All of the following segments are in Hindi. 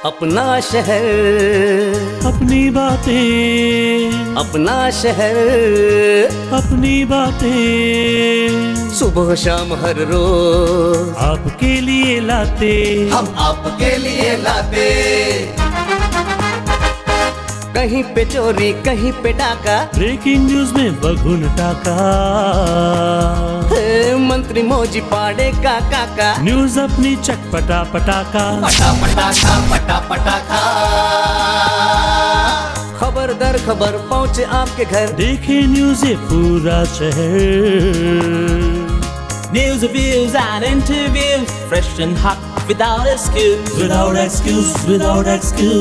अपना शहर, अपनी बातें, अपना शहर, अपनी बातें, सुबह शाम हर रोज आपके लिए लाते, हम आपके लिए लाते। कहीं पे चोरी कहीं पे डाका, ब्रेकिंग न्यूज में बगुन टाका, मंत्री मौजी पाड़े का काका, न्यूज अपनी चटपटा पटाखा, पटा पटाखा पटा पटाखा। खबर दर खबर पहुँचे आपके घर, देखे न्यूज ये पूरा शहर। News, reviews and interviews, fresh and hot, without excuse. Without excuse, without excuse.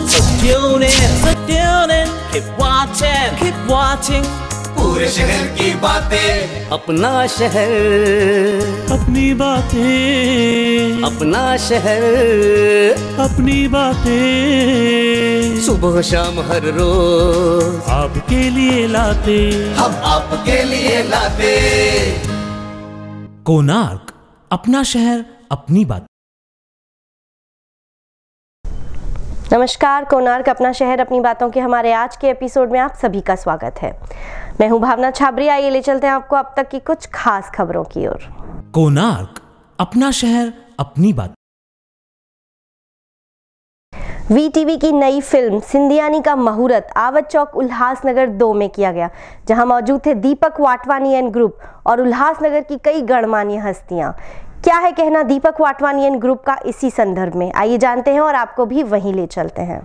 So tune in, keep watching. पूरे शहर की बातें, अपना शहर, अपनी बातें, अपना शहर, अपनी बातें, सुबह शाम हर रोज आपके लिए लाते, हम आपके लिए लाते। कोणार्क, अपना शहर अपनी बात। नमस्कार, कोणार्क अपना शहर अपनी बातों के हमारे आज के एपिसोड में आप सभी का स्वागत है। मैं हूं भावना छाबरी। आइए ले चलते हैं आपको अब तक की कुछ खास खबरों की ओर। कोणार्क, अपना शहर अपनी बात। वीटीवी की नई फिल्म सिंधियानी का मुहूर्त आवत चौक उल्लासनगर 2 में किया गया, जहां मौजूद थे दीपक वाटवानी एंड ग्रुप और उल्लासनगर की कई गणमान्य हस्तियां। क्या है कहना दीपक वाटवानी एंड ग्रुप का इसी संदर्भ में, आइए जानते हैं और आपको भी वहीं ले चलते हैं।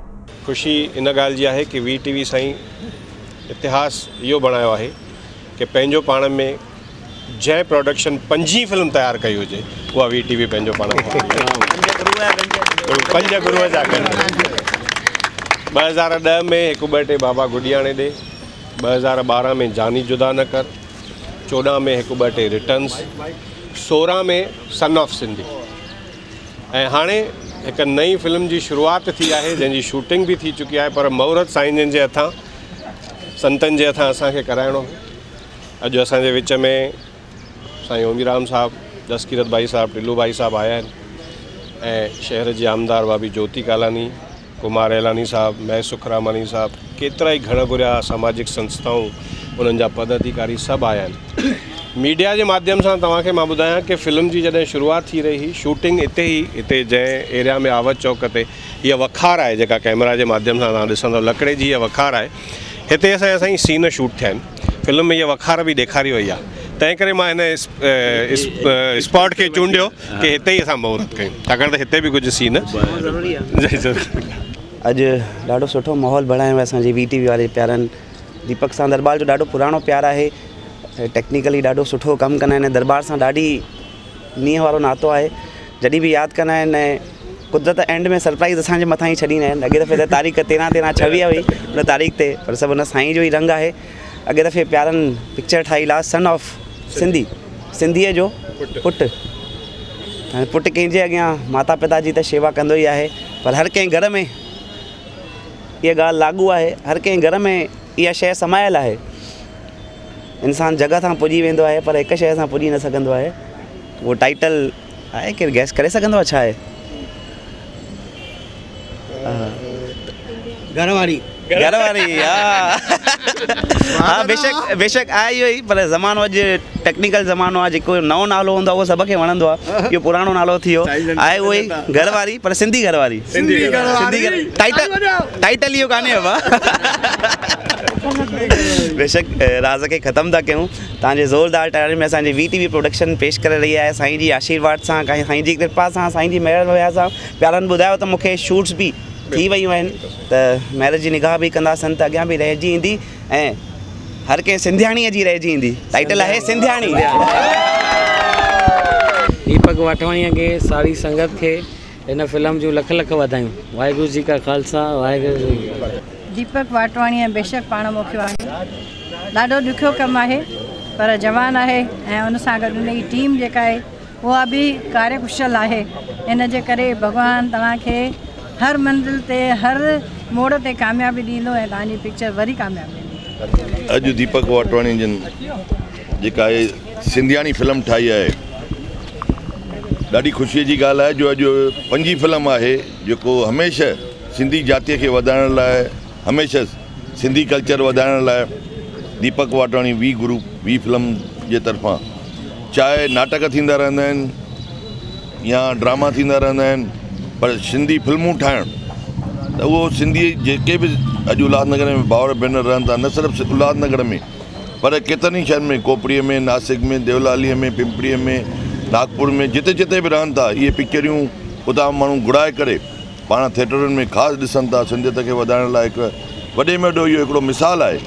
खुशी इन ॻाल्हि जी आहे कि वीटीवी साईं इतिहास इहो बणायो आहे कि पंहिंजो पाण में जंहिं प्रोडक्शन 5 फिल्म तयारु कई हुजे उहा वीटीवी पंहिंजो पाण में 5 गुरूअ जा गॾु। 2010 में हिकु ॿ टे बाबा गुॾियाणे ॾे, 2012 में जानी जुदा न कर, 14 में हिकु ॿ टे रिटर्न्स, 16 में सन ऑफ सिंधी, ऐं हाणे हिकु नई फिल्म जी शुरूआति थी आहे जंहिंजी शूटिंग बि थी चुकी आहे, पर मुहूर्त साईं जन जे हथां संतनि जे हथां असांखे कराइणो। अॼु असांजे विच में साईं ओमीराम साहब, दसकीरत भाई साहब, टिल्लू भाई साहब आया आहिनि, ऐं शहर जी आमदार भाभी ज्योति कालानी, कुमार एलानी साहब, महेश सुखरामानी साहब, केतिरा ई घण घुरिया सामाजिक संस्थाऊं, उन्हनि जा पदाधिकारी सभु आया आहिनि। मीडिया के माध्यम से तव्हांखे मां ॿुधायां कि फिल्म की जॾहिं शुरुआत थी रही हुई, शूटिंग हिते जंहिं एरिया में आवत चौक ते हीअ वखार आहे जेका कैमरा के माध्यम से तव्हां ॾिसंदव, लकड़े जी हीअ वखार आहे, हिते असांजी सीन शूट थिया आहिनि। फिल्म में हीअ वखार भी ॾेखारी वई आहे, तंहिं करे मां हिन स्पॉट के चूंडियो कि हिते ही असां मुहूर्त कयूं, छाकाणि त हिते भी कुछ सीन अॼु ॾाढो सुठो माहौल बणायो आहे असांजे वीटीवी वारे प्यारनि। दीपक सां दरबार जो ॾाढो पुराणो प्यार आहे, टेक्निकली ॾाढो सुठो कमु कंदा आहिनि, दरबार सां ॾाढी नींहं वारो नातो आहे। जॾहिं भी यादि कंदा आहिनि ऐं कुदरत एंड में सरप्राइज़ असांजे मथां ही छॾींदा आहिनि। अॻे दफ़े त तारीख़ 13/13/26 हुई उन तारीख़ ते, पर सभु हुन साईं जो ही रंग आहे। अॻे दफ़े प्यारनि पिक्चर ठाही लास्ट सन ऑफ सिंधी, सिंधीअ जो पुटु। हाणे पुटु कंहिंजे अॻियां माता पिता जी त शेवा कंदो ई आहे, पर हर कंहिं घर में इहा ॻाल्हि लागू आहे, हर कंहिं घर में इहा शइ समायल आहे। इंसान जगह तां पुॼी वेंदो आहे, पर हिकु शइ सां पुॼी न सघंदो आहे। उहो टाइटल आहे, केरु गैस करे सघंदो आहे छा आहे? घरवारी, हाँ बेशक आहे इहो ई, पर ज़मानो अॼु टेक्निकल ज़मानो आहे, जेको नओं नालो हूंदो आहे उहो सभ खे वणंदो आहे। इहो पुराणो नालो थी वियो आहे, उहो ई घरवारी, पर सिंधी घरवारी। टाइटल इहो कान्हे बाबा। बेशक राज़ के ख़त्म था कयूं। तव्हांजे ज़ोरदार तारीफ़ में असांजी वीटीवी प्रोडक्शन पेश करे रही आहे, साईं जी आशीर्वाद सां, साईं जी कृपा सां, साईं जी महिर वया सां। प्यारनि ॿुधायो त मूंखे शूट्स भी थी वयूं आहिनि, त महिर जी निगाह भी कंदासीं त अॻियां भी रहिजी ईंदी, ऐं हर कंहिं सिंधियाणीअ जी रहिजी ईंदी। टाइटल आहे सिंधियाणी। दीपक वाटवाणीअ खे सारी संगत खे इन फिल्म जूं लख लख वाधायूं। वाहिगुरु जी का खालसा, वाहिगुरु जी की फतेह। दीपक वाटवाणीअ बेशक पाण मोकिलियो आहे, ॾाढो ॾुखियो कमु आहे, पर जवान आहे, ऐं उन सां गॾु उन जी टीम जेका आहे उहा बि कार्यकुशल आहे। इन जे करे भॻवानु तव्हांखे हर मंज़िल ते, हर मोड़ ते कामयाबी ॾींदो, ऐं तव्हांजी पिक्चर वरी कामयाबी ॾींदी। अॼु दीपक वाटवाणी जन जेका आहे सिंधियाणी फिल्म ठाही आहे, ॾाढी ख़ुशीअ जी ॻाल्हि आहे जो अॼु पंजी फिल्म आहे जेको हमेशह सिंधी जातीअ खे वधाइण लाइ, हमेशह सिंधी कल्चर वधाइण लाइ दीपक Vatwani we group we film जे तरफ़ां चाहे नाटक थींदा रहंदा आहिनि या ड्रामा थींदा रहंदा आहिनि, पर सिंधी फिल्मूं ठाहिण त उहो सिंधी जेके बि अॼु उल्हासनगर में भाउर भेनर रहनि था, न सिर्फ़ु उल्हासनगर में पर केतिरनि ई शहरनि में, कोपड़ीअ में, नासिक में, देवलालीअ में, पिंपरीअ में, नागपुर में, जिते जिते बि रहनि था, इहे पिक्चरियूं उतां माण्हू घुराए करे पाण थिएटरनि में ख़ासि ॾिसनि था। सिंधियत खे वधाइण लाइ हिकु वॾे में वॾो इहो हिकिड़ो मिसाल आहे।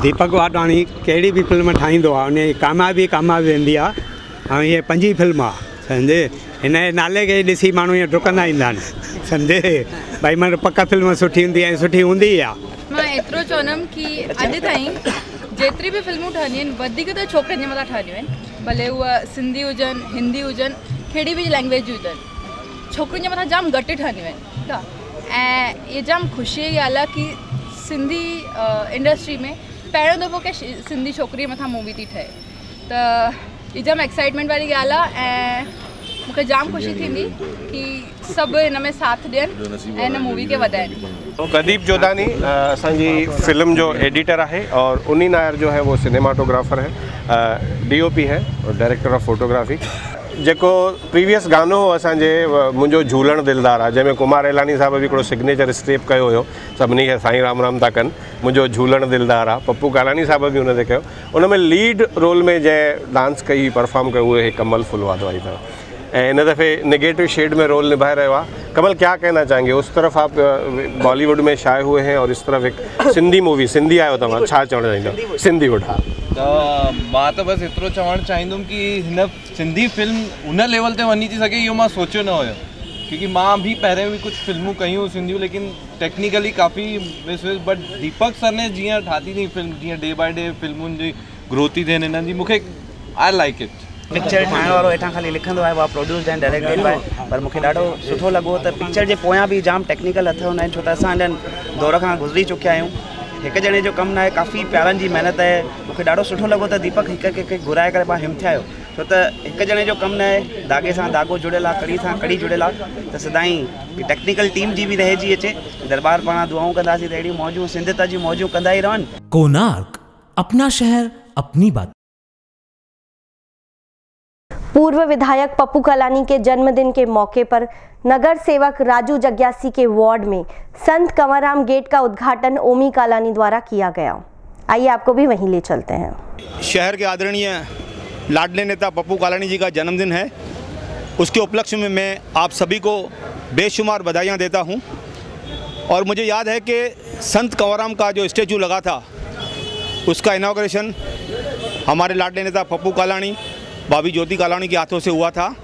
दीपक वाटवाणी कहिड़ी बि फिल्म ठाहींदो आहे उन जी कामयाबी वेंदी आहे। ऐं हीअ पंजी फिल्म आहे सम्झे, हिन जे नाले खे ॾिसी माण्हू ईअं डुकंदा ईंदा आहिनि सम्झे, भई माना पक फिल्म सुठी हूंदी ऐं सुठी हूंदी आहे। मां एतिरो चवंदमि की अॼु ताईं जेतिरी बि फिल्मूं ठहंदियूं आहिनि वधीक त छोकिरनि जे मथां ठहंदियूं आहिनि, भले उहा सिंधी हुजनि, हिंदी हुजनि, कहिड़ी बि लैंग्वेज जी हुजनि, छोकिरियुनि जे मथां जाम घटि ठहंदियूं आहिनि। ठीकु आहे, ऐं इहा जाम ख़ुशीअ जी ॻाल्हि आहे की सिंधी इंडस्ट्री में पहिरियों दफ़ो कंहिं सिंधी छोकिरीअ मथां मूवी थी ठहे, त इहा जाम एक्साइटमेंट वारी ॻाल्हि आहे। ऐं मूंखे जाम ख़ुशी थींदी कि सब इन में साथ ॾियनि ऐं इन मूवी खे वधाइनि। प्रदीप जोधानी असांजी फिल्म जो एडिटर है और उन्हीं नायर जो है वो सिनेमाटोग्राफर है, DOP है और डायरेक्टर ऑफ फोटोग्राफी। जेको प्रीवियस गानो हो असांजे मुंहिंजो झूलण दिलदार आहे, जंहिंमें कुमार एलानी साहब बि हिकिड़ो सिग्नेचर स्टेप कयो हुयो, सभिनी खे साईं राम राम था कनि, मुंहिंजो झूलण दिलदार आहे। पप्पू कालानी साहब बि हुन ते कयो, उन में लीड रोल में जंहिं डांस कई परफॉर्म कयो उहे कमल फुलवादवाई था, ऐं इन दफ़े नेगेटिव शेड में रोल निभाए रहे हुआ। कमल क्या कहना चाहेंगे, उस तरफ आप बॉलीवुड में छाए हुए हैं और इस तरफ एक सिंधी मूवी, सिंधी आयो तव्हां छा चवणु चाहींदो? सिंधी वठा त मां त बसि एतिरो चवणु चाहींदुमि की हिन सिंधी फिल्म उन लेवल ते वञी थी सघे इहो मां सोचियो न हुयो, क्योंकि मां बि पहिरें बि कुझु फिल्मूं कयूं सिंधियूं, लेकिन टेक्निकली काफ़ी मिस हुई। बट दीपक सर ने जीअं ठाती थी फिल्म, जीअं डे बाय डे फिल्मुनि जी ग्रोथ थी थियनि हिननि जी, मूंखे आई लाइक इट। पिक्चर ठाहिण वारो हेठां खाली लिखंदो आहे, उहा प्रोड्यूस्ड एंड डायरेक्टेड बाय, पर मूंखे ॾाढो सुठो लॻो त पिक्चर जे पोयां बि जाम टेक्निकल हथ हूंदा आहिनि, छो त असां हिननि दौर खां गुज़री चुकिया आहियूं। हिकु ॼणे जो कमु न आहे, काफ़ी प्यारनि जी महिनत आहे। मूंखे ॾाढो सुठो लॻो त दीपक हिकु घुराए करे पाण हिमथियायो, छो त हिकु ॼणे जो कमु न आहे, धागे सां धागो जुड़ियल आहे, कड़ी सां कड़ी जुड़ियल आहे, त सदाईं टेक्निकल टीम जी बि रहिजी अचे। दरबार पाण दुआऊं कंदासीं त अहिड़ियूं मौजूं सिंधियत जी मौजूं कंदा ई रहनि। कोणार्क, अपना शहर अपनी बात। पूर्व विधायक पप्पू कालानी के जन्मदिन के मौके पर नगर सेवक राजू जग्यासी के वार्ड में संत कंवरराम गेट का उद्घाटन ओमी कालानी द्वारा किया गया। आइए आपको भी वहीं ले चलते हैं। शहर के आदरणीय लाडले नेता पप्पू कालानी जी का जन्मदिन है, उसके उपलक्ष्य में मैं आप सभी को बेशुमार बधाइयाँ देता हूँ। और मुझे याद है कि संत कंवरराम का जो स्टैचू लगा था उसका इनॉग्रेशन हमारे लाडले नेता पप्पू कालानी, भाभी ज्योति कालानी के हाथों से हुआ था।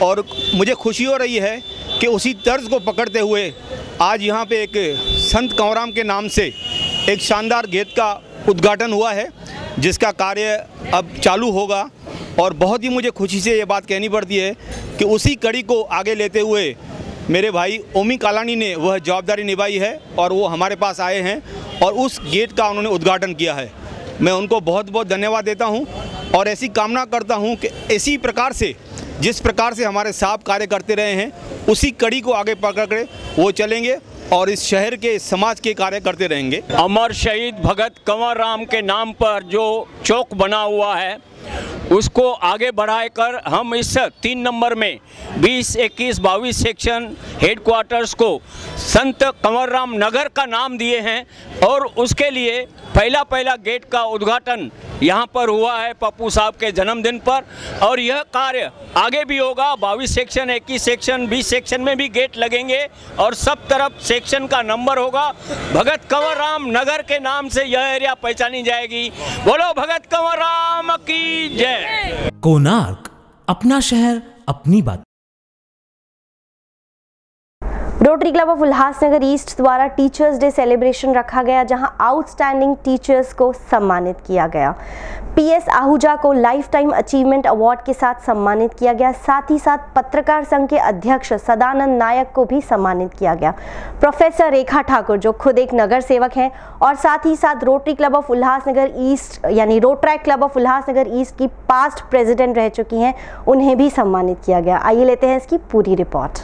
और मुझे खुशी हो रही है कि उसी तर्ज को पकड़ते हुए आज यहाँ पे एक संत कंवरराम के नाम से एक शानदार गेट का उद्घाटन हुआ है, जिसका कार्य अब चालू होगा। और बहुत ही मुझे खुशी से ये बात कहनी पड़ती है कि उसी कड़ी को आगे लेते हुए मेरे भाई ओमी कालानी ने वह जवाबदारी निभाई है और वो हमारे पास आए हैं और उस गेट का उन्होंने उद्घाटन किया है। मैं उनको बहुत बहुत धन्यवाद देता हूँ और ऐसी कामना करता हूँ कि इसी प्रकार से, जिस प्रकार से हमारे साहब कार्य करते रहे हैं, उसी कड़ी को आगे पकड़ कर वो चलेंगे और इस शहर के, इस समाज के कार्य करते रहेंगे। अमर शहीद भगत कंवरराम के नाम पर जो चौक बना हुआ है उसको आगे बढ़ाकर हम इस 3 नंबर में 20, 21, 22 सेक्शन हेडक्वार्टर्स को संत कंवरराम नगर का नाम दिए हैं और उसके लिए पहला गेट का उद्घाटन यहाँ पर हुआ है पप्पू साहब के जन्मदिन पर। और यह कार्य आगे भी होगा, 22 सेक्शन, 21 सेक्शन, 20 सेक्शन में भी गेट लगेंगे और सब तरफ सेक्शन का नंबर होगा। भगत कंवरराम नगर के नाम से यह एरिया पहचानी जाएगी। बोलो भगत कंवरराम की जय। कोणार्क, अपना शहर अपनी बात। Rotary Club of Ulhasnagar east द्वारा टीचर्स डे सेलिब्रेशन रखा गया, जहां आउटस्टैंडिंग टीचर्स को सम्मानित किया गया। पीएस आहूजा को लाइफ टाइम अचीवमेंट अवार्ड के साथ सम्मानित किया गया। साथ ही साथ पत्रकार संघ के अध्यक्ष सदानंद नायक को भी सम्मानित किया गया। प्रोफेसर रेखा ठाकुर जो खुद एक नगर सेवक हैं और साथ ही साथ Rotary Club of Ulhasnagar East यानी Rotaract Club of Ulhasnagar East की पास्ट प्रेसिडेंट रह चुकी हैं, उन्हें भी सम्मानित किया गया। आइए लेते हैं इसकी पूरी रिपोर्ट।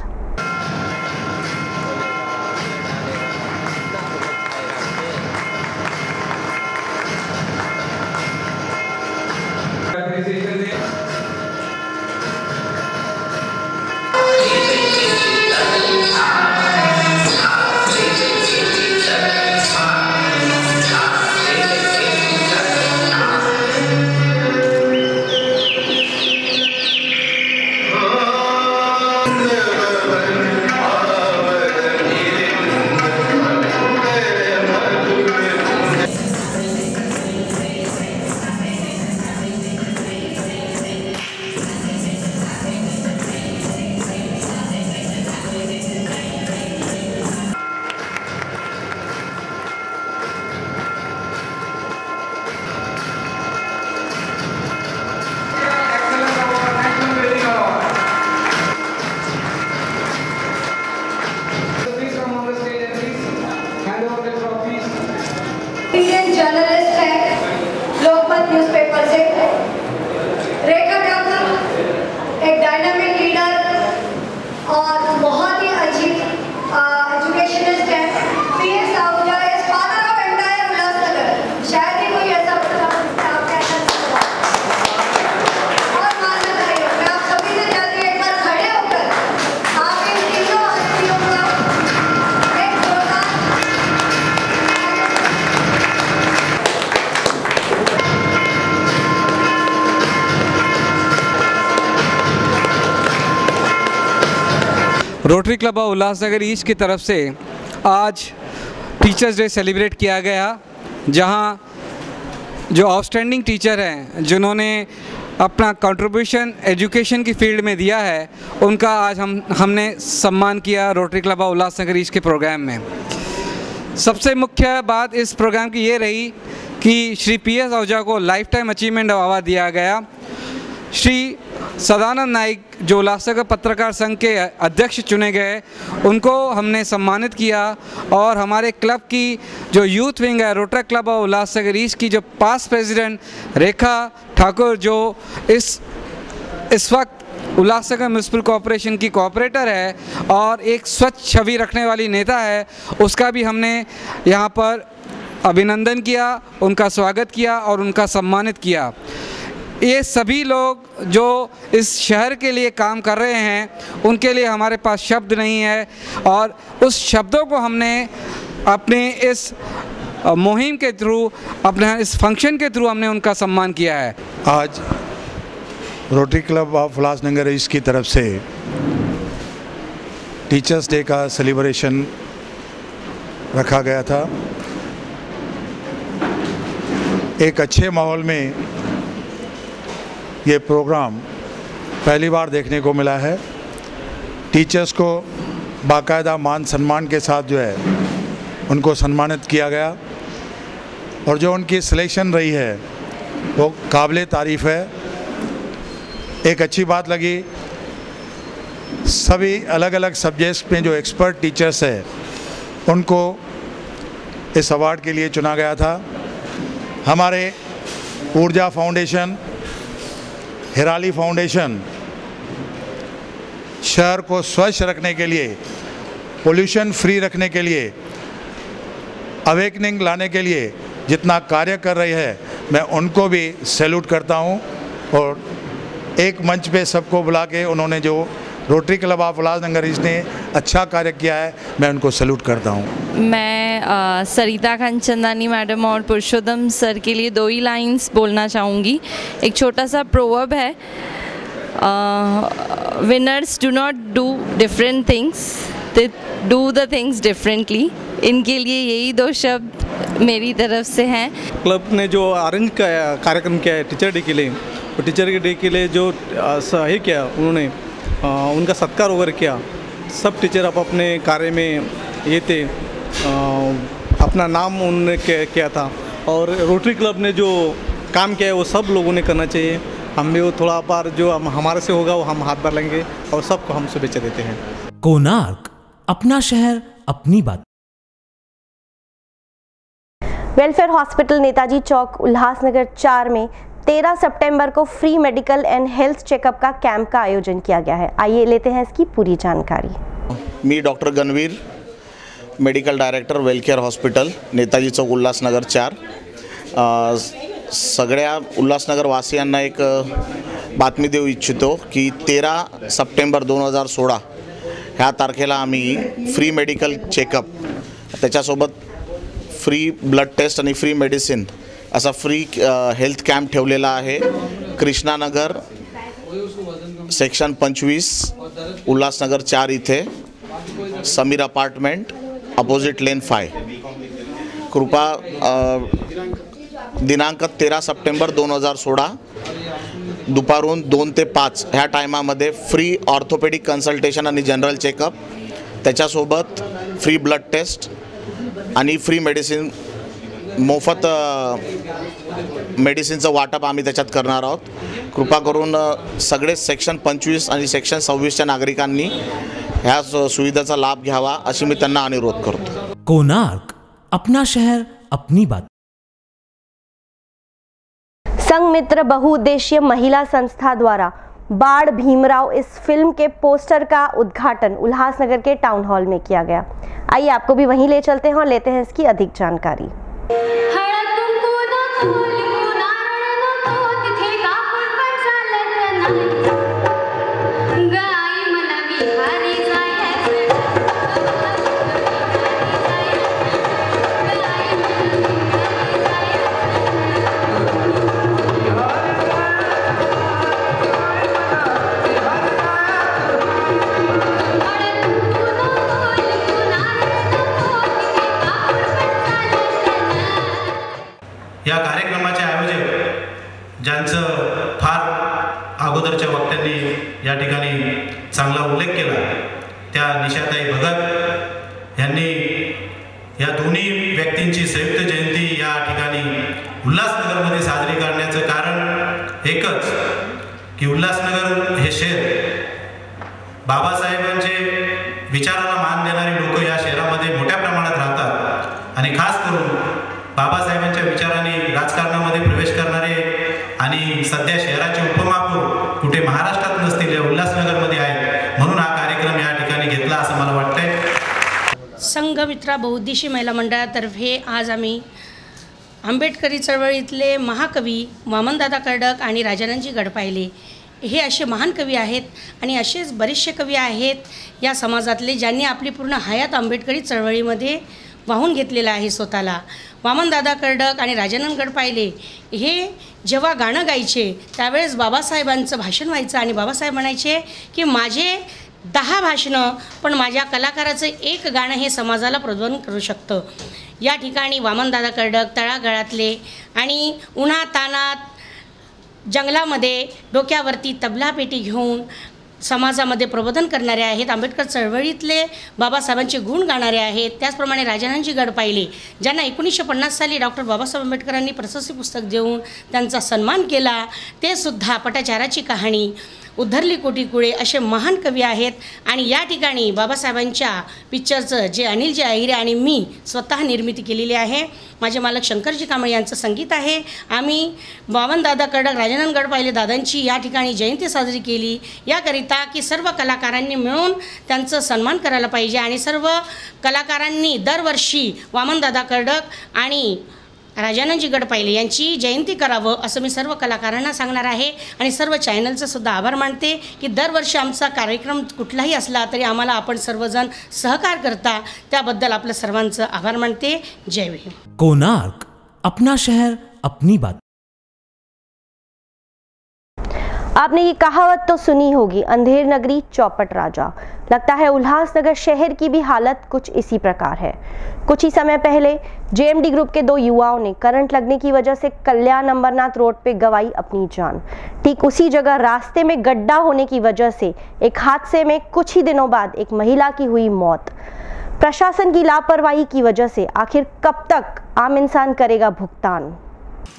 इंडियन जर्नलिस्ट है लोकमत न्यूज़पेपर से। रेखा ठाकुर एक डायनामिक लीडर और बहुत ही अच्छी एजुकेशनिस्ट है। PS Ahuja is father of entire Ulhasnagar. शायद ही कोई ऐसा और मानना चाहिए। मैं आप सभी से चाहती हूँ एक बार खड़े होकर आप इन तीनों हस्तियों का एक जोरदार rotary Club of Ulhasnagar East की तरफ से आज टीचर्स डे सेलिब्रेट किया गया, जहां जो आउटस्टैंडिंग टीचर हैं जिन्होंने अपना कंट्रीब्यूशन एजुकेशन की फील्ड में दिया है, उनका आज हमने सम्मान किया rotary Club of Ulhasnagar east के प्रोग्राम में। सबसे मुख्य बात इस प्रोग्राम की ये रही कि श्री पीएस आहूजा को लाइफ टाइम अचीवमेंट अवार्ड दिया गया। श्री सदानंद नाइक जो उल्लासनगर पत्रकार संघ के अध्यक्ष चुने गए, उनको हमने सम्मानित किया। और हमारे क्लब की जो यूथ विंग है rotary Club of Ulhasnagar East की जो पास्ट प्रेसिडेंट रेखा ठाकुर जो इस वक्त उल्लासनगर म्यूनिसिपल कॉरपोरेशन की कॉर्पोरेटर है और एक स्वच्छ छवि रखने वाली नेता है, उसका भी हमने यहाँ पर अभिनंदन किया, उनका स्वागत किया और उनका सम्मानित किया। ये सभी लोग जो इस शहर के लिए काम कर रहे हैं, उनके लिए हमारे पास शब्द नहीं है और उस शब्दों को हमने अपने इस मुहिम के थ्रू, अपने इस फंक्शन के थ्रू हमने उनका सम्मान किया है। आज rotary Club of Ulhasnagar East की तरफ से टीचर्स डे का सेलिब्रेशन रखा गया था। एक अच्छे माहौल में ये प्रोग्राम पहली बार देखने को मिला है। टीचर्स को बाकायदा मान सम्मान के साथ जो है उनको सम्मानित किया गया और जो उनकी सिलेक्शन रही है वो काबिले तारीफ़ है। एक अच्छी बात लगी, सभी अलग अलग सब्जेक्ट्स में जो एक्सपर्ट टीचर्स है उनको इस अवार्ड के लिए चुना गया था। हमारे ऊर्जा फाउंडेशन, हिराली फाउंडेशन शहर को स्वच्छ रखने के लिए, पोल्यूशन फ्री रखने के लिए, अवेकनिंग लाने के लिए जितना कार्य कर रही है, मैं उनको भी सैल्यूट करता हूं। और एक मंच पे सबको बुला के उन्होंने जो rotary Club of Ulhasnagar east ने अच्छा कार्य किया है, मैं उनको सैल्यूट करता हूं। मैं सरिता खनचंदानी मैडम और पुरुषोत्तम सर के लिए 2 ही लाइंस बोलना चाहूँगी। एक छोटा सा प्रोवर्ब है, winners do not do different things, they do the things differently. इनके लिए यही 2 शब्द मेरी तरफ से हैं। क्लब ने जो अरेंज कार्यक्रम किया है टीचर डे के लिए, तो टीचर के डे के लिए जो सही किया उन्होंने, उनका सत्कार वगैरह किया, सब टीचर अपने कार्य में ये थे, अपना नाम उन्होंने किया था और रोटरी क्लब ने जो काम किया है वो सब लोगों ने करना चाहिए। हम भी वो थोड़ा बार जो हमारे से होगा वो हम हाथ बार लेंगे और सबको हम शुभेच्छा देते हैं। कोणार्क, अपना शहर अपनी बात। वेलफेयर हॉस्पिटल नेताजी चौक उल्लासनगर 4 में 13 सितंबर को free medical and health checkup का कैंप का आयोजन किया गया है। आइए लेते हैं इसकी पूरी जानकारी। मी doctor Ganvir, medical director Wellcare Hospital Netaji Chowk Ulhasnagar 4। सगळ्या उल्हासनगर वासियांना एक बातमी देऊ इच्छितो की 13 सप्टेंबर 2016 ह्या तारखेला आम्ही फ्री मेडिकल चेकअप, त्याच्यासोबत फ्री ब्लड टेस्ट आणि फ्री मेडिसिन असा फ्री हेल्थ कॅम्प ठेवलेला आहे। कृष्णानगर सेक्शन 25 उल्हासनगर 4 इथे समीर अपार्टमेंट अपोजिट लेन 5। कृपा दिनांक 13 सप्टेंबर 2016 दुपारून 2 ते 5 ह्या टायमामध्ये फ्री ऑर्थोपेडिक कन्सल्टेशन आणि जनरल चेकअप, त्याच्यासोबत फ्री ब्लड टेस्ट आणि फ्री मेडिसिन, मोफत मेडिसिनचं वाटप आम्ही त्याच्यात करणार आहोत। कृपा करून सगळे सेक्शन 25 आणि सेक्शन 26च्या नागरिकांनी ह्या सुविधेचा लाभ घ्यावा अशी मी त्यांना अनुरोध करतो। कोणार्क, अपना शहर अपनी बात। संघ मित्र बहुउद्देशीय महिला संस्था द्वारा बाढ़ भीमराव इस फिल्म के पोस्टर का उद्घाटन उल्लासनगर के टाउन हॉल में किया गया। आइए आपको भी वहीं ले चलते हैं और लेते हैं इसकी अधिक जानकारी। या कार्यक्रमाचे आयोजक ज्यांचं फार अगोदरच्या वक्त्यांनी या ठिकाणी चांगला उल्लेख केला, त्या निशाताई भगत यांनी या दोन्ही व्यक्तींची संयुक्त जयंती या ठिकाणी उल्हासनगरमध्ये साजरी करण्याचं कारण एकच की उल्हासनगर हे शहर बाबासाहेबांचे विचाराला मान देणारी लोक या शहरामध्ये मोठ्या प्रमाणात राहतात आणि खास करून बाबासाहेबांच्या विचारांनी राजकारणामध्ये प्रवेश करणारे आणि सध्या शहराचे उपमहापौर कुठे महाराष्ट्रात नसतील, या उल्हासनगरमध्ये आहेत, म्हणून हा कार्यक्रम या ठिकाणी घेतला असं मला वाटतंय। संघमित्रा बहुउद्देशीय महिला मंडळातर्फे आज आम्ही आंबेडकरी चळवळीतले महाकवी वामनदादा कर्डक आणि राजानंदजी गडपायले हे असे महान कवी आहेत आणि असेच बरेचसे कवी आहेत या समाजातले ज्यांनी आपली पूर्ण हयात आंबेडकरी चळवळीमध्ये वाहून घेतलेला आहे स्वतःला। वामनदादा कर्डक आणि राजानंद गडपायले हे जेव्हा गाणं गायचे त्यावेळेस बाबासाहेबांचं भाषण व्हायचं आणि बाबासाहेब म्हणायचे की माझे 10 भाषणं पण माझ्या कलाकाराचं एक गाणं हे समाजाला प्रज्वलित करू शकतं। या ठिकाणी वामनदादा कर्डक तळागाळातले आणि उन्हा तानात जंगलामध्ये डोक्यावरती तबला पेटी घेऊन समाजामध्ये प्रबोधन करणारे आहेत, आंबेडकर चळवळीतले बाबासाहेबांचे गुण गाणारे आहेत। त्याचप्रमाणे राजानंदजी गडपायले ज्यांना 1950 साली डॉक्टर बाबासाहेब आंबेडकरांनी प्रशस्ती पुस्तक देऊन त्यांचा सन्मान केला, ते सुद्धा पटाचाराची कहाणी, उद्धरली कोटी कुळे असे महान कवी आहेत। आणि या ठिकाणी बाबासाहेबांच्या पिक्चरचं जे अनिलजी अहिरे आणि मी स्वतः निर्मिती केलेली आहे। माझे मालक शंकरजी कांबळे यांचं संगीत आहे। आम्ही वामनदादा कर्डक राजानंद गडपायले दादांची या ठिकाणी जयंती साजरी केली याकरिता की सर्व कलाकारांनी मिळून त्यांचं सन्मान करायला पाहिजे आणि सर्व कलाकारांनी दरवर्षी वामनदादा कर्डक आणि राजानंदजी गडपायले यांची जयंती करावं असं मी सर्व कलाकारांना सांगणार आहे। आणि सर्व चॅनलचं सुद्धा आभार मानते की दरवर्षी आमचा कार्यक्रम कुठलाही असला तरी आम्हाला आपण सर्वजण सहकार करता, त्याबद्दल आपलं सर्वांचं आभार मानते। जय भीम। कोणार्क, अपना शहर अपनी बात। आपने ये कहावत तो सुनी होगी, अंधेर नगरी चौपट राजा। लगता है उल्लासनगर शहर की भी हालत कुछ इसी प्रकार है। कुछ ही समय पहले जेएमडी ग्रुप के 2 युवाओं ने करंट लगने की वजह से कल्याण अंबरनाथ रोड पे गंवाई अपनी जान। ठीक उसी जगह रास्ते में गड्ढा होने की वजह से एक हादसे में कुछ ही दिनों बाद एक महिला की हुई मौत। प्रशासन की लापरवाही की वजह से आखिर कब तक आम इंसान करेगा भुगतान।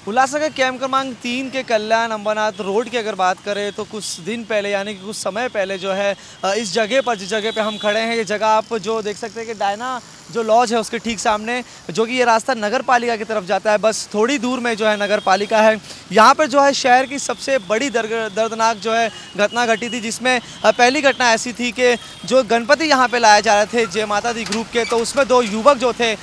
उल्लासनगर कैंप क्रमांक 3 के कल्याण अंबरनाथ रोड की अगर बात करें तो कुछ दिन पहले यानी कि कुछ समय पहले जो है इस जगह पर जिस जगह पे हम खड़े हैं, ये जगह आप जो देख सकते हैं कि डायना जो लॉज है उसके ठीक सामने, जो कि ये रास्ता नगर पालिका की तरफ जाता है, बस थोड़ी दूर में जो है नगर पालिका है। यहाँ पर जो है शहर की सबसे बड़ी दर्दनाक जो है घटना घटी थी, जिसमें पहली घटना ऐसी थी कि जो गणपति यहाँ पे लाए जा रहे थे जय माता दी ग्रुप के, तो उसमें 2 युवक जो थे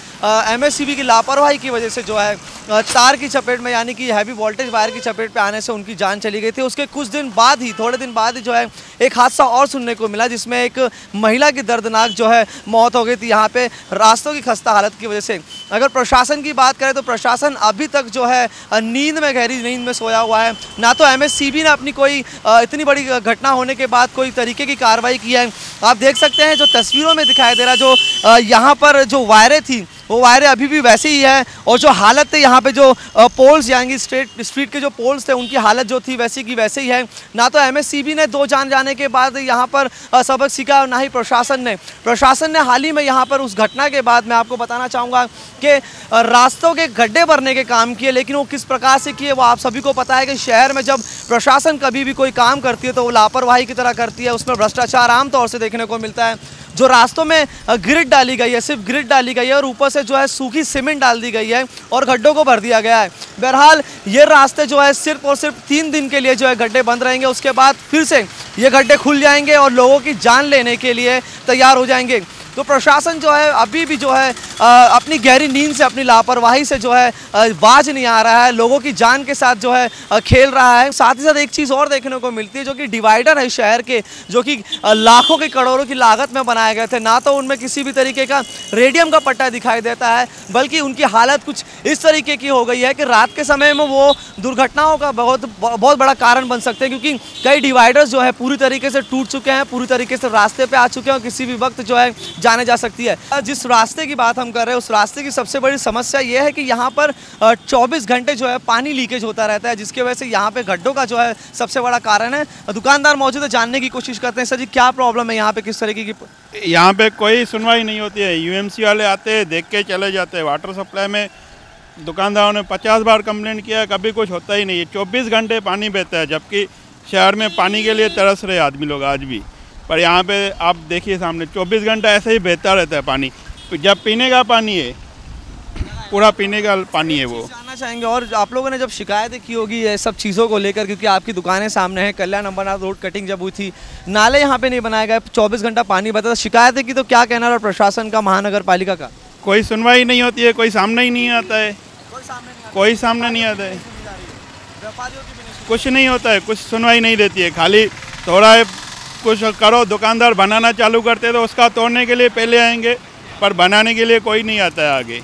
MSCB की लापरवाही की वजह से जो है तार की चपेट में यानी कि हैवी वोल्टेज वायर की चपेट पे आने से उनकी जान चली गई थी। उसके कुछ दिन बाद ही, थोड़े दिन बाद ही जो है एक हादसा और सुनने को मिला, जिसमें एक महिला की दर्दनाक जो है मौत हो गई थी यहाँ पे रास्तों की खस्ता हालत की वजह से। अगर प्रशासन की बात करें तो प्रशासन अभी तक जो है नींद में, गहरी नींद में सोया हुआ है। ना तो MSCB ने अपनी कोई इतनी बड़ी घटना होने के बाद कोई तरीके की कार्रवाई की है। आप देख सकते हैं जो तस्वीरों में दिखाई दे रहा, जो यहाँ पर जो वायरें थी वो वायरें अभी भी वैसे ही है, और जो हालत है यहाँ पे जो पोल्स यानी स्ट्रीट के जो पोल्स थे उनकी हालत जो थी वैसी की वैसे ही है। ना तो MSCB ने 2 जान जाने के बाद यहाँ पर सबक सीखा, और ना ही प्रशासन ने हाल ही में यहाँ पर उस घटना के बाद मैं आपको बताना चाहूँगा कि रास्तों के गड्ढे भरने के काम किए, लेकिन वो किस प्रकार से किए वो आप सभी को पता है कि शहर में जब प्रशासन कभी भी कोई काम करती है तो वो लापरवाही की तरह करती है, उसमें भ्रष्टाचार आमतौर से देखने को मिलता है। जो रास्तों में ग्रिड डाली गई है, सिर्फ ग्रिड डाली गई है और ऊपर से जो है सूखी सीमेंट डाल दी गई है और गड्ढों को भर दिया गया है। बहरहाल ये रास्ते जो है सिर्फ और सिर्फ 3 दिन के लिए जो है गड्ढे बंद रहेंगे, उसके बाद फिर से ये गड्ढे खुल जाएंगे और लोगों की जान लेने के लिए तैयार हो जाएंगे। तो प्रशासन जो है अभी भी जो है अपनी गहरी नींद से, अपनी लापरवाही से जो है बाज नहीं आ रहा है, लोगों की जान के साथ जो है खेल रहा है। साथ ही साथ एक चीज़ और देखने को मिलती है, जो कि डिवाइडर है शहर के, जो कि लाखों के करोड़ों की लागत में बनाए गए थे। ना तो उनमें किसी भी तरीके का रेडियम का पट्टा दिखाई देता है, बल्कि उनकी हालत कुछ इस तरीके की हो गई है कि रात के समय में वो दुर्घटनाओं का बहुत बड़ा कारण बन सकते हैं, क्योंकि कई डिवाइडर्स जो है पूरी तरीके से टूट चुके हैं, पूरी तरीके से रास्ते पे आ चुके हैं और किसी भी वक्त जो है जाने जा सकती है। जिस रास्ते की बात हम कर रहे हैं उस रास्ते की सबसे बड़ी समस्या ये है कि यहाँ पर 24 घंटे जो है पानी लीकेज होता रहता है, जिसकी वजह से यहाँ पे गड्ढों का जो है सबसे बड़ा कारण है। दुकानदार मौजूद है, जानने की कोशिश करते हैं। सर जी, क्या प्रॉब्लम है यहाँ पे, किस तरीके की? यहाँ पे कोई सुनवाई नहीं होती है। UMC वाले आते हैं, देख के चले जाते हैं। वाटर सप्लाई में दुकानदारों ने 50 बार कंप्लेंट किया, कभी कुछ होता ही नहीं है। 24 घंटे पानी बहता है, जबकि शहर में पानी के लिए तरस रहे आदमी लोग आज भी। पर यहाँ पे आप देखिए सामने 24 घंटा ऐसे ही बहता रहता है पानी। जब पीने का पानी है, पूरा पीने का पानी है वो। जानना चाहेंगे, और आप लोगों ने जब शिकायतें की होगी ये सब चीज़ों को लेकर, क्योंकि आपकी दुकानें सामने हैं, कल्याण अंबरनाथ रोड कटिंग जब हुई थी, नाले यहाँ पे नहीं बनाए गए, 24 घंटा पानी बहता था, शिकायतें की तो क्या कहना है प्रशासन का, महानगर पालिका का? कोई सुनवाई नहीं होती है, कोई सामने ही नहीं आता है, कोई सामने नहीं आता है, कुछ नहीं होता है, कुछ सुनवाई नहीं देती है। खाली थोड़ा कुछ करो, दुकानदार बनाना चालू करते तो उसका तोड़ने के लिए पहले आएंगे, पर बनाने के लिए कोई नहीं आता है आगे।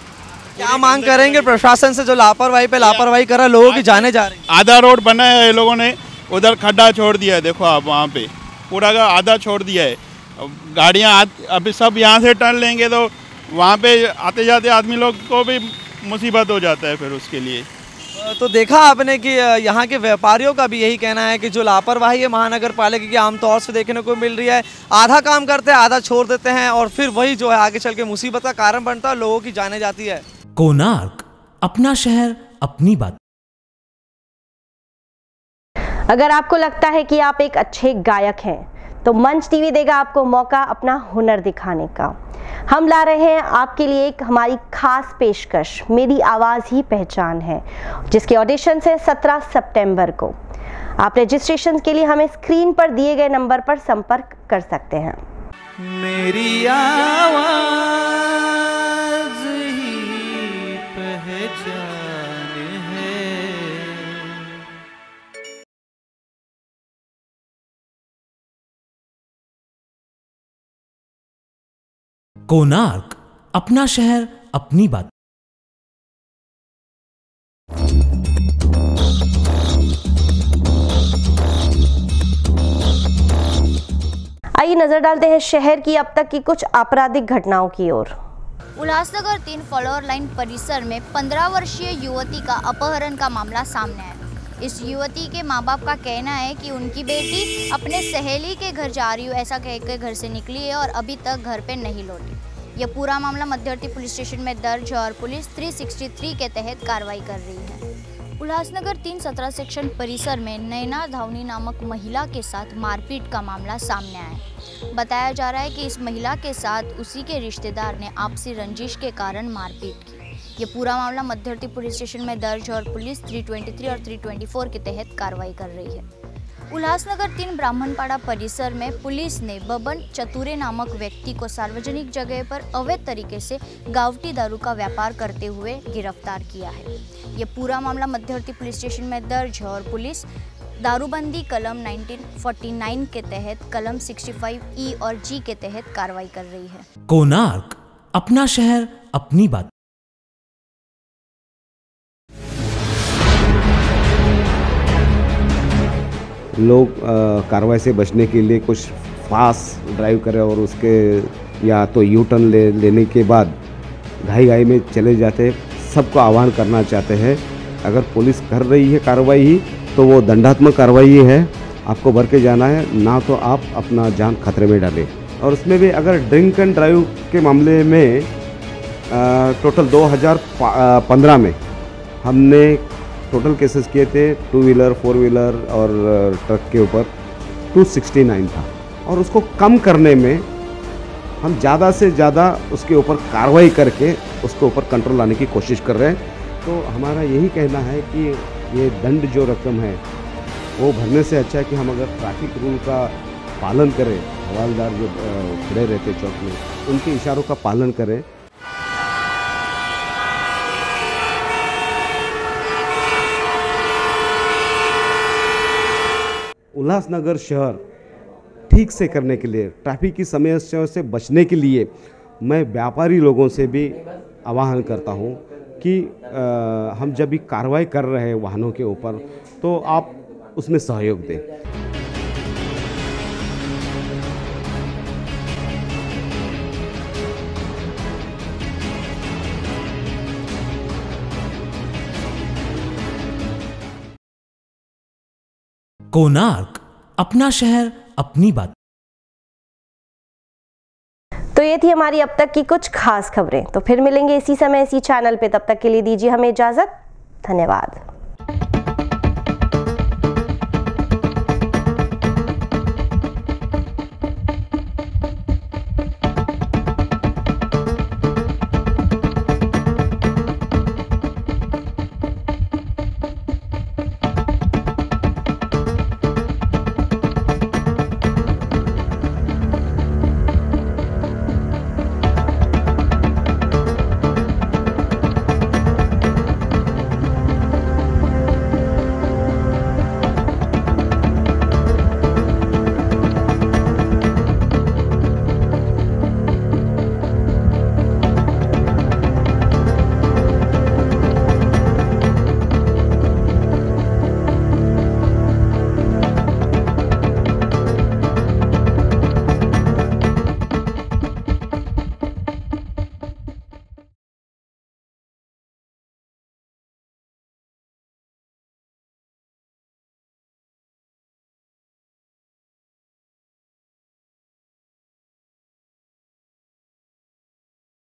क्या मांग करेंगे प्रशासन से, जो लापरवाही पे लापरवाही कर रहा है, लोगों की जाने जा रही है? आधा रोड बनाया है लोगों ने, उधर खड्डा छोड़ दिया है, देखो आप वहाँ पे पूरा का आधा छोड़ दिया है। गाड़ियाँ अभी सब यहाँ से टर्न लेंगे तो वहाँ पे आते जाते आदमी लोग को भी मुसीबत हो जाता है फिर उसके लिए। तो देखा आपने कि यहाँ के व्यापारियों का भी यही कहना है कि जो लापरवाही है महानगर पालिका की आमतौर से देखने को मिल रही है, आधा काम करते हैं, आधा छोड़ देते हैं, और फिर वही जो है आगे चल के मुसीबत का कारण बनता है, लोगों की जाने जाती है। कोणार्क, अपना शहर अपनी बात। अगर आपको लगता है कि आप एक अच्छे गायक हैं तो मंच टीवी देगा आपको मौका अपना हुनर दिखाने का। हम ला रहे हैं आपके लिए एक हमारी खास पेशकश, मेरी आवाज़ ही पहचान है, जिसके ऑडिशन है 17 सितंबर को। आप रजिस्ट्रेशन के लिए हमें स्क्रीन पर दिए गए नंबर पर संपर्क कर सकते हैं। मेरी आवाज़ ही पहचान है। कोणार्क, अपना शहर अपनी बात। आइए नजर डालते हैं शहर की अब तक की कुछ आपराधिक घटनाओं की ओर। उल्लासनगर 3 फ्लोर लाइन परिसर में 15 वर्षीय युवती का अपहरण का मामला सामने आया। इस युवती के मां बाप का कहना है कि उनकी बेटी अपने सहेली के घर जा रही हो ऐसा कहकर घर से निकली है और अभी तक घर पे नहीं लौटी। यह पूरा मामला मध्यवर्ती पुलिस स्टेशन में दर्ज है और पुलिस 363 के तहत कार्रवाई कर रही है। उल्लासनगर 317 सेक्शन परिसर में नैना धावनी नामक महिला के साथ मारपीट का मामला सामने आया। बताया जा रहा है कि इस महिला के साथ उसी के रिश्तेदार ने आपसी रंजिश के कारण मारपीट की। ये पूरा मामला मध्यवर्ती पुलिस स्टेशन में दर्ज है और पुलिस 323 और 324 के तहत कार्रवाई कर रही है। उल्लासनगर 3 ब्राह्मणपाड़ा परिसर में पुलिस ने बबन चतुरे नामक व्यक्ति को सार्वजनिक जगह पर अवैध तरीके से गावटी दारू का व्यापार करते हुए गिरफ्तार किया है। ये पूरा मामला मध्यवर्ती पुलिस स्टेशन में दर्ज है और पुलिस दारूबंदी कलम 1949 के तहत कलम 65E और G के तहत कार्रवाई कर रही है। कोणार्क, अपना शहर अपनी बात। लोग कार्रवाई से बचने के लिए कुछ फास्ट ड्राइव करें और उसके या तो यू टर्न लेने के बाद घाई में चले जाते हैं। सबको आह्वान करना चाहते हैं, अगर पुलिस कर रही है कार्रवाई ही तो वो दंडात्मक कार्रवाई है, आपको भर के जाना है, ना तो आप अपना जान खतरे में डालें। और उसमें भी अगर ड्रिंक एंड ड्राइव के मामले में टोटल 2015 में हमने टोटल केसेस किए थे 2 व्हीलर 4 व्हीलर और ट्रक के ऊपर 269 था। और उसको कम करने में हम ज़्यादा से ज़्यादा उसके ऊपर कार्रवाई करके उसके ऊपर कंट्रोल लाने की कोशिश कर रहे हैं। तो हमारा यही कहना है कि ये दंड जो रकम है वो भरने से अच्छा है कि हम अगर ट्रैफिक रूल का पालन करें, हवालदार जो खड़े रहते चौक में उनके इशारों का पालन करें। उल्लासनगर शहर ठीक से करने के लिए, ट्रैफिक की समस्याओं से बचने के लिए मैं व्यापारी लोगों से भी आह्वान करता हूं कि हम जब भी कार्रवाई कर रहे हैं वाहनों के ऊपर तो आप उसमें सहयोग दें। कोणार्क, अपना शहर अपनी बात। तो ये थी हमारी अब तक की कुछ खास खबरें। तो फिर मिलेंगे इसी समय इसी चैनल पे, तब तक के लिए दीजिए हमें इजाजत। धन्यवाद।